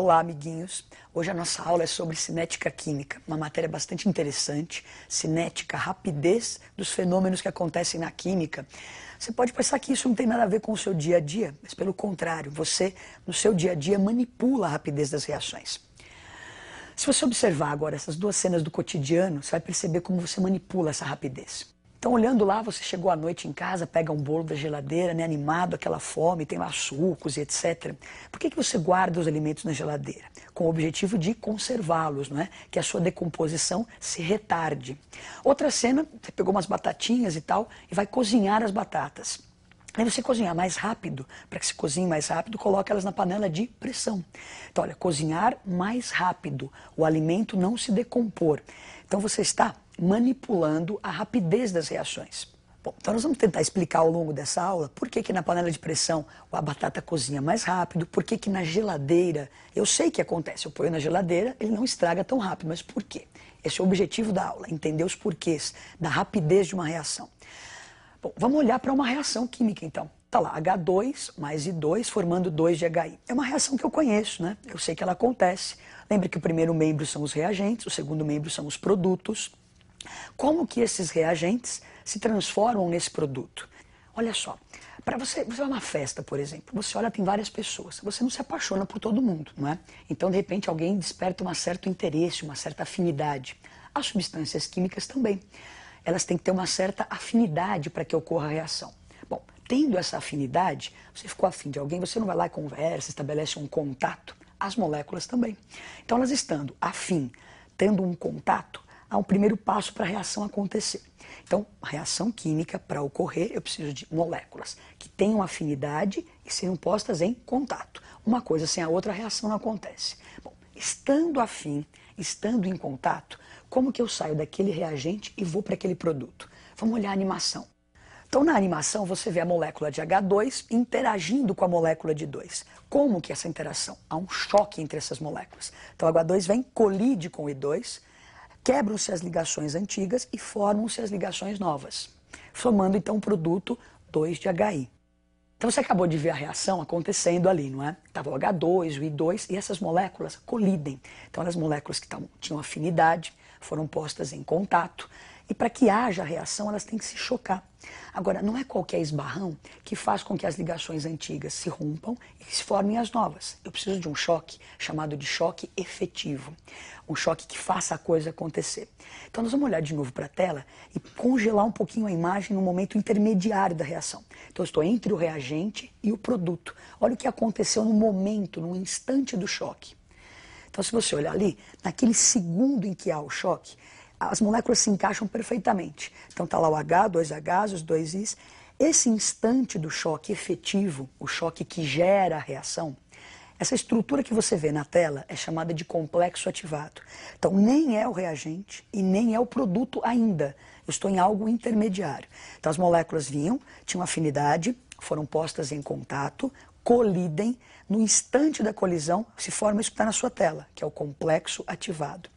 Olá, amiguinhos! Hoje a nossa aula é sobre cinética química, uma matéria bastante interessante. Cinética, rapidez dos fenômenos que acontecem na química. Você pode pensar que isso não tem nada a ver com o seu dia a dia, mas pelo contrário, você, no seu dia a dia, manipula a rapidez das reações. Se você observar agora essas duas cenas do cotidiano, você vai perceber como você manipula essa rapidez. Então, olhando lá, você chegou à noite em casa, pega um bolo da geladeira, né, animado, aquela fome, tem lá sucos e etc. Por que você guarda os alimentos na geladeira? Com o objetivo de conservá-los, não é? Que a sua decomposição se retarde. Outra cena, você pegou umas batatinhas e tal, e vai cozinhar as batatas. Aí você cozinhar mais rápido, para que se cozinhe mais rápido, coloque elas na panela de pressão. Então, olha, cozinhar mais rápido, o alimento não se decompor. Então, você está manipulando a rapidez das reações. Bom, então nós vamos tentar explicar ao longo dessa aula por que na panela de pressão a batata cozinha mais rápido, por que na geladeira, eu sei que acontece, eu ponho na geladeira, ele não estraga tão rápido, mas por quê? Esse é o objetivo da aula, entender os porquês da rapidez de uma reação. Bom, vamos olhar para uma reação química então. Está lá, H2 mais I2 formando 2 de HI. É uma reação que eu conheço, né? Eu sei que ela acontece. Lembre que o primeiro membro são os reagentes, o segundo membro são os produtos. Como que esses reagentes se transformam nesse produto? Olha só, para você vai a uma festa, por exemplo, você olha, tem várias pessoas, você não se apaixona por todo mundo, não é? Então, de repente, alguém desperta um certo interesse, uma certa afinidade. As substâncias químicas também. Elas têm que ter uma certa afinidade para que ocorra a reação. Bom, tendo essa afinidade, você ficou afim de alguém, você não vai lá e conversa, estabelece um contato. As moléculas também. Então, elas estando afim, tendo um contato, há um primeiro passo para a reação acontecer. Então, a reação química, para ocorrer, eu preciso de moléculas que tenham afinidade e sejam postas em contato. Uma coisa sem a outra, a reação não acontece. Bom, estando afim, estando em contato, como que eu saio daquele reagente e vou para aquele produto? Vamos olhar a animação. Então, na animação, você vê a molécula de H2 interagindo com a molécula de 2. Como que é essa interação? Há um choque entre essas moléculas. Então, H2 vem, colide com o I2, quebram-se as ligações antigas e formam-se as ligações novas, formando então o produto 2 de HI. Então você acabou de ver a reação acontecendo ali, não é? Estava o H2, o I2 e essas moléculas colidem. Então as moléculas que tinham afinidade foram postas em contato e para que haja reação elas têm que se chocar. Agora, não é qualquer esbarrão que faz com que as ligações antigas se rompam e se formem as novas. Eu preciso de um choque chamado de choque efetivo. Um choque que faça a coisa acontecer. Então nós vamos olhar de novo para a tela e congelar um pouquinho a imagem no momento intermediário da reação. Então eu estou entre o reagente e o produto. Olha o que aconteceu no momento, no instante do choque. Então se você olhar ali, naquele segundo em que há o choque, as moléculas se encaixam perfeitamente. Então está lá o H, 2Hs, os 2Is. Esse instante do choque efetivo, o choque que gera a reação, essa estrutura que você vê na tela é chamada de complexo ativado. Então nem é o reagente e nem é o produto ainda. Eu estou em algo intermediário. Então as moléculas vinham, tinham afinidade, foram postas em contato, colidem. No instante da colisão se forma isso que está na sua tela, que é o complexo ativado.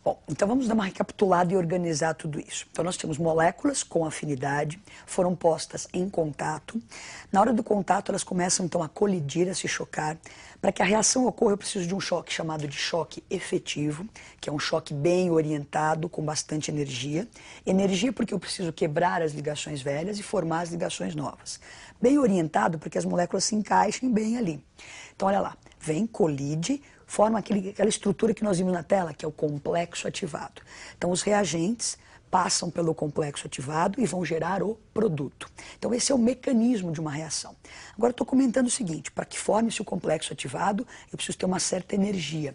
Bom, então vamos dar uma recapitulada e organizar tudo isso. Então nós temos moléculas com afinidade, foram postas em contato. Na hora do contato elas começam então a colidir, a se chocar. Para que a reação ocorra eu preciso de um choque chamado de choque efetivo, que é um choque bem orientado, com bastante energia. Energia porque eu preciso quebrar as ligações velhas e formar as ligações novas. Bem orientado porque as moléculas se encaixem bem ali. Então olha lá, vem, colide, forma aquela estrutura que nós vimos na tela, que é o complexo ativado. Então, os reagentes passam pelo complexo ativado e vão gerar o produto. Então, esse é o mecanismo de uma reação. Agora, eu estou comentando o seguinte, para que forme-se o complexo ativado, eu preciso ter uma certa energia.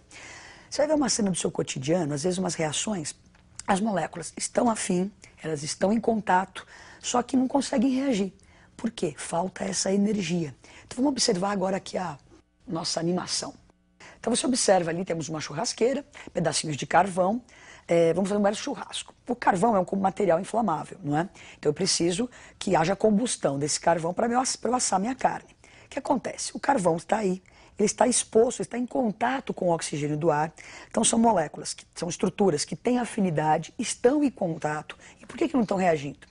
Você vai ver uma cena do seu cotidiano, às vezes umas reações, as moléculas estão afim, elas estão em contato, só que não conseguem reagir. Por quê? Falta essa energia. Então, vamos observar agora aqui a nossa animação. Então você observa ali, temos uma churrasqueira, pedacinhos de carvão, vamos fazer um churrasco. O carvão é um material inflamável, não é? Então eu preciso que haja combustão desse carvão para eu assar minha carne. O que acontece? O carvão está aí, ele está exposto, está em contato com o oxigênio do ar. Então são moléculas, são estruturas que têm afinidade, estão em contato. E por que não estão reagindo?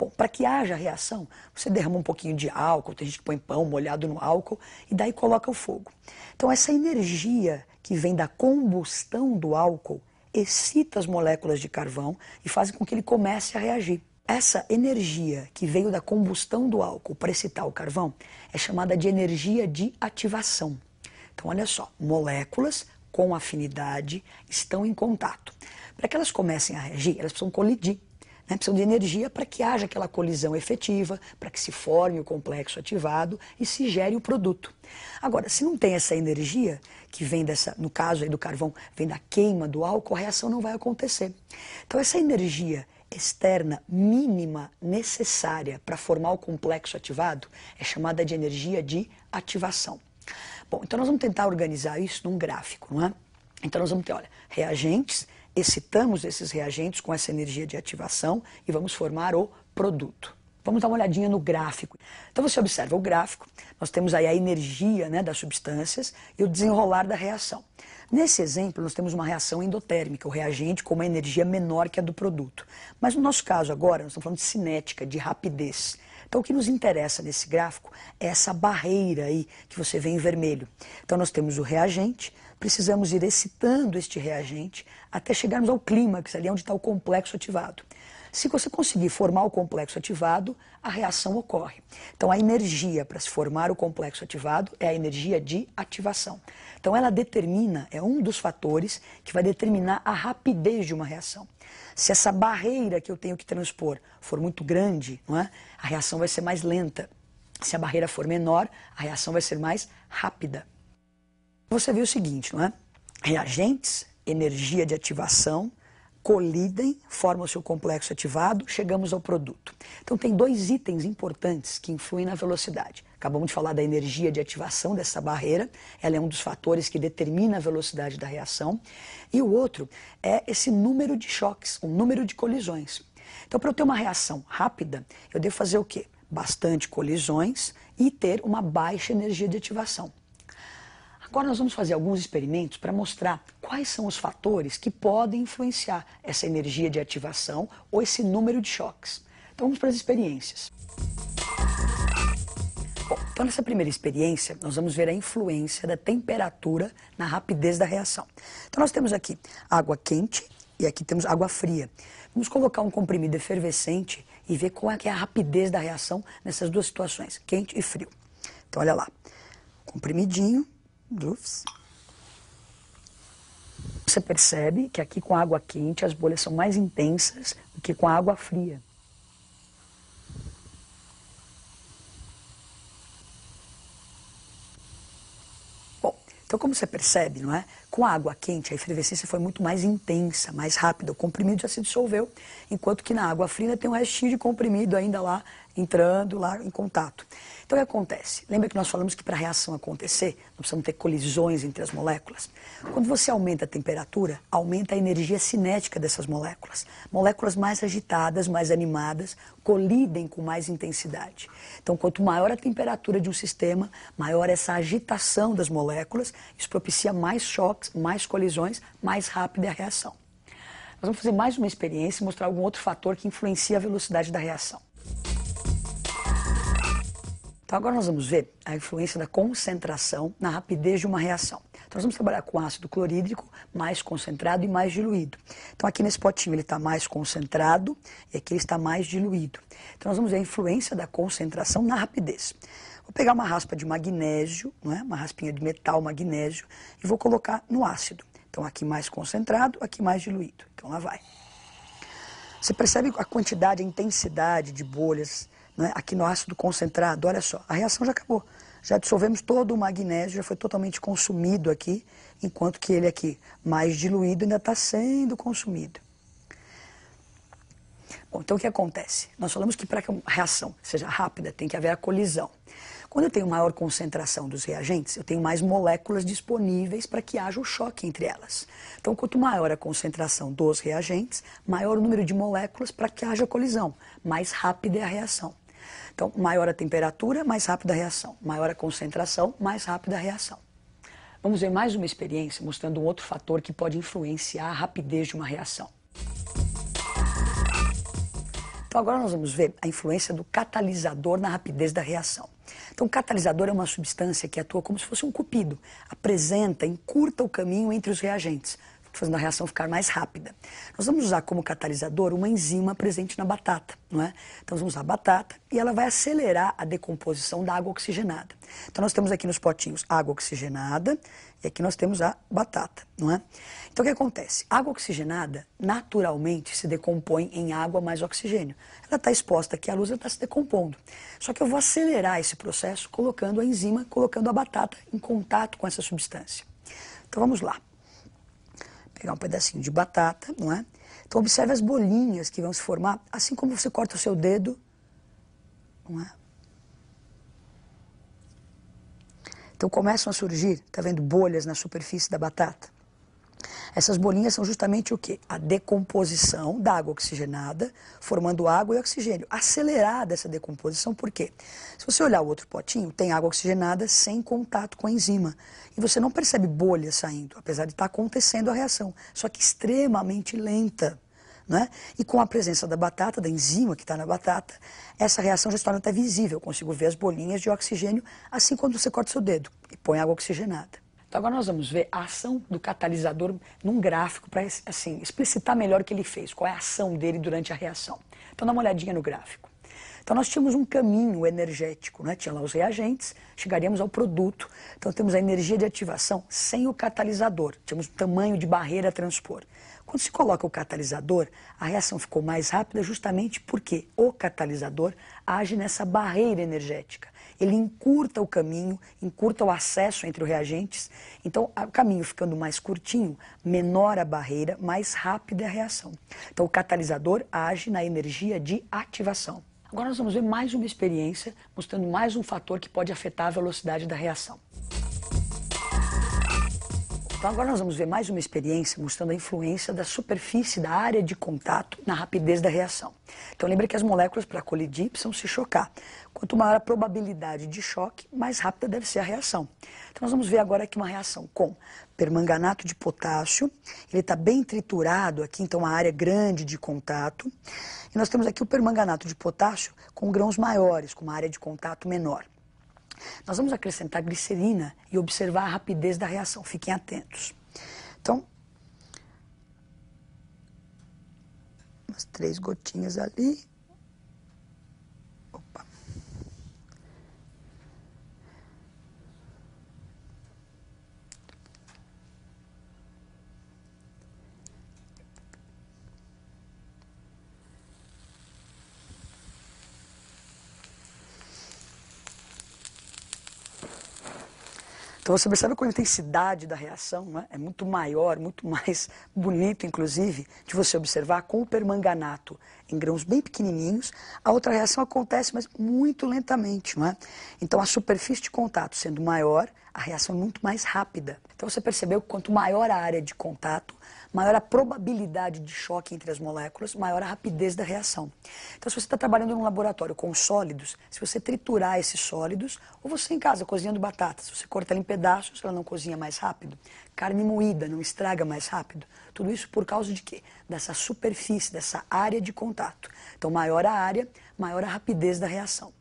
Bom, para que haja reação, você derrama um pouquinho de álcool, tem gente que põe pão molhado no álcool e daí coloca o fogo. Então essa energia que vem da combustão do álcool excita as moléculas de carvão e faz com que ele comece a reagir. Essa energia que veio da combustão do álcool para excitar o carvão é chamada de energia de ativação. Então olha só, moléculas com afinidade estão em contato. Para que elas comecem a reagir, elas precisam colidir. Precisam de energia para que haja aquela colisão efetiva, para que se forme o complexo ativado e se gere o produto. Agora, se não tem essa energia, que vem dessa, no caso aí do carvão, vem da queima do álcool, a reação não vai acontecer. Então essa energia externa mínima necessária para formar o complexo ativado é chamada de energia de ativação. Bom, então nós vamos tentar organizar isso num gráfico, não é? Então nós vamos ter, olha, reagentes, excitamos esses reagentes com essa energia de ativação e vamos formar o produto. Vamos dar uma olhadinha no gráfico. Então você observa o gráfico, nós temos aí a energia, né, das substâncias e o desenrolar da reação. Nesse exemplo nós temos uma reação endotérmica, o reagente com uma energia menor que a do produto. Mas no nosso caso agora, nós estamos falando de cinética, de rapidez. Então o que nos interessa nesse gráfico é essa barreira aí que você vê em vermelho. Então nós temos o reagente, precisamos ir excitando este reagente até chegarmos ao clímax, ali onde está o complexo ativado. Se você conseguir formar o complexo ativado, a reação ocorre. Então a energia para se formar o complexo ativado é a energia de ativação. Então ela determina, é um dos fatores que vai determinar a rapidez de uma reação. Se essa barreira que eu tenho que transpor for muito grande, não é? A reação vai ser mais lenta. Se a barreira for menor, a reação vai ser mais rápida. Você viu o seguinte, não é? Reagentes, energia de ativação, colidem, formam o seu complexo ativado, chegamos ao produto. Então tem dois itens importantes que influem na velocidade. Acabamos de falar da energia de ativação dessa barreira, ela é um dos fatores que determina a velocidade da reação. E o outro é esse número de choques, o número de colisões. Então para eu ter uma reação rápida, eu devo fazer o quê? Bastante colisões e ter uma baixa energia de ativação. Agora nós vamos fazer alguns experimentos para mostrar quais são os fatores que podem influenciar essa energia de ativação ou esse número de choques. Então vamos para as experiências. Bom, então nessa primeira experiência nós vamos ver a influência da temperatura na rapidez da reação. Então nós temos aqui água quente e aqui temos água fria. Vamos colocar um comprimido efervescente e ver qual é a rapidez da reação nessas duas situações, quente e frio. Então olha lá, comprimidinho. Você percebe que aqui com a água quente as bolhas são mais intensas do que com a água fria. Bom, então como você percebe, não é? Com a água quente a efervescência foi muito mais intensa, mais rápida, o comprimido já se dissolveu, enquanto que na água fria tem um restinho de comprimido ainda lá, entrando lá em contato. Então o que acontece? Lembra que nós falamos que para a reação acontecer, nós precisamos ter colisões entre as moléculas? Quando você aumenta a temperatura, aumenta a energia cinética dessas moléculas. Moléculas mais agitadas, mais animadas, colidem com mais intensidade. Então quanto maior a temperatura de um sistema, maior essa agitação das moléculas, isso propicia mais choques, mais colisões, mais rápida é a reação. Nós vamos fazer mais uma experiência e mostrar algum outro fator que influencia a velocidade da reação. Então agora nós vamos ver a influência da concentração na rapidez de uma reação. Então nós vamos trabalhar com ácido clorídrico mais concentrado e mais diluído. Então aqui nesse potinho ele está mais concentrado e aqui ele está mais diluído. Então nós vamos ver a influência da concentração na rapidez. Vou pegar uma raspa de magnésio, não é? Uma raspinha de metal magnésio e vou colocar no ácido. Então aqui mais concentrado, aqui mais diluído. Então lá vai. Você percebe a quantidade, a intensidade de bolhas, né, aqui no ácido concentrado? Olha só, a reação já acabou. Já dissolvemos todo o magnésio, já foi totalmente consumido aqui, enquanto que ele aqui, mais diluído, ainda está sendo consumido. Bom, então o que acontece? Nós falamos que para que a reação seja rápida, tem que haver a colisão. Quando eu tenho maior concentração dos reagentes, eu tenho mais moléculas disponíveis para que haja o choque entre elas. Então, quanto maior a concentração dos reagentes, maior o número de moléculas para que haja colisão. Mais rápida é a reação. Então, maior a temperatura, mais rápida a reação. Maior a concentração, mais rápida a reação. Vamos ver mais uma experiência mostrando um outro fator que pode influenciar a rapidez de uma reação. Então agora nós vamos ver a influência do catalisador na rapidez da reação. Então o catalisador é uma substância que atua como se fosse um cupido, apresenta, encurta o caminho entre os reagentes, fazendo a reação ficar mais rápida. Nós vamos usar como catalisador uma enzima presente na batata, não é? Então vamos usar a batata e ela vai acelerar a decomposição da água oxigenada. Então nós temos aqui nos potinhos água oxigenada e aqui nós temos a batata, não é? Então o que acontece? A água oxigenada naturalmente se decompõe em água mais oxigênio. Ela está exposta aqui à luz, ela está se decompondo. Só que eu vou acelerar esse processo colocando a enzima, colocando a batata em contato com essa substância. Então vamos lá. Pegar um pedacinho de batata, não é? Então observe as bolinhas que vão se formar, assim como você corta o seu dedo, não é? Então começam a surgir, tá vendo, bolhas na superfície da batata. Essas bolinhas são justamente o quê? A decomposição da água oxigenada, formando água e oxigênio. Acelerada essa decomposição, por quê? Se você olhar o outro potinho, tem água oxigenada sem contato com a enzima. E você não percebe bolhas saindo, apesar de estar acontecendo a reação, só que extremamente lenta. Né? E com a presença da batata, da enzima que está na batata, essa reação já se torna até visível. Eu consigo ver as bolinhas de oxigênio, assim quando você corta o seu dedo e põe água oxigenada. Então agora nós vamos ver a ação do catalisador num gráfico para assim, explicitar melhor o que ele fez, qual é a ação dele durante a reação. Então dá uma olhadinha no gráfico. Então nós tínhamos um caminho energético, né? Tinha lá os reagentes, chegaríamos ao produto. Então temos a energia de ativação sem o catalisador, tínhamos um tamanho de barreira a transpor. Quando se coloca o catalisador, a reação ficou mais rápida justamente porque o catalisador age nessa barreira energética. Ele encurta o caminho, encurta o acesso entre os reagentes. Então, o caminho ficando mais curtinho, menor a barreira, mais rápida é a reação. Então, o catalisador age na energia de ativação. Agora nós vamos ver mais uma experiência, mostrando mais um fator que pode afetar a velocidade da reação. Então agora nós vamos ver mais uma experiência mostrando a influência da superfície da área de contato na rapidez da reação. Então lembra que as moléculas para colidir precisam se chocar. Quanto maior a probabilidade de choque, mais rápida deve ser a reação. Então nós vamos ver agora aqui uma reação com permanganato de potássio. Ele está bem triturado aqui, então uma área grande de contato. E nós temos aqui o permanganato de potássio com grãos maiores, com uma área de contato menor. Nós vamos acrescentar glicerina e observar a rapidez da reação. Fiquem atentos. Então, umas 3 gotinhas ali. Opa. Então você percebe como a intensidade da reação, né, é muito maior, muito mais bonita, inclusive, de você observar com o permanganato em grãos bem pequenininhos. A outra reação acontece, mas muito lentamente. Não é? Então a superfície de contato sendo maior, a reação é muito mais rápida. Então você percebeu que quanto maior a área de contato, maior a probabilidade de choque entre as moléculas, maior a rapidez da reação. Então se você está trabalhando num laboratório com sólidos, se você triturar esses sólidos, ou você em casa cozinhando batata, se você corta ela em pedaços, ela não cozinha mais rápido. Carne moída não estraga mais rápido. Tudo isso por causa de quê? Dessa superfície, dessa área de contato. Então maior a área, maior a rapidez da reação.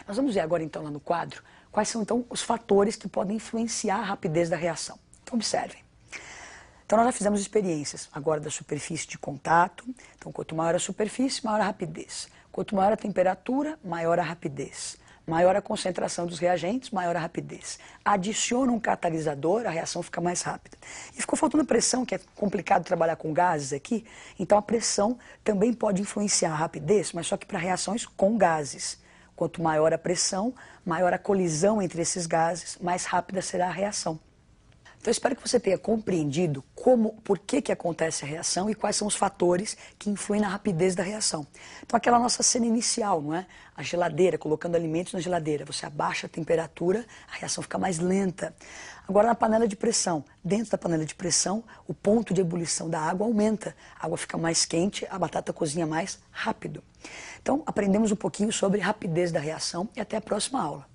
Nós vamos ver agora então lá no quadro quais são então os fatores que podem influenciar a rapidez da reação. Então observem. Então nós já fizemos experiências agora da superfície de contato. Então quanto maior a superfície, maior a rapidez. Quanto maior a temperatura, maior a rapidez. Maior a concentração dos reagentes, maior a rapidez. Adiciona um catalisador, a reação fica mais rápida. E ficou faltando pressão, que é complicado trabalhar com gases aqui. Então a pressão também pode influenciar a rapidez, mas só que para reações com gases. Quanto maior a pressão, maior a colisão entre esses gases, mais rápida será a reação. Então, eu espero que você tenha compreendido por que acontece a reação e quais são os fatores que influem na rapidez da reação. Então, aquela nossa cena inicial, não é? A geladeira, colocando alimentos na geladeira. Você abaixa a temperatura, a reação fica mais lenta. Agora, na panela de pressão. Dentro da panela de pressão, o ponto de ebulição da água aumenta. A água fica mais quente, a batata cozinha mais rápido. Então, aprendemos um pouquinho sobre rapidez da reação e até a próxima aula.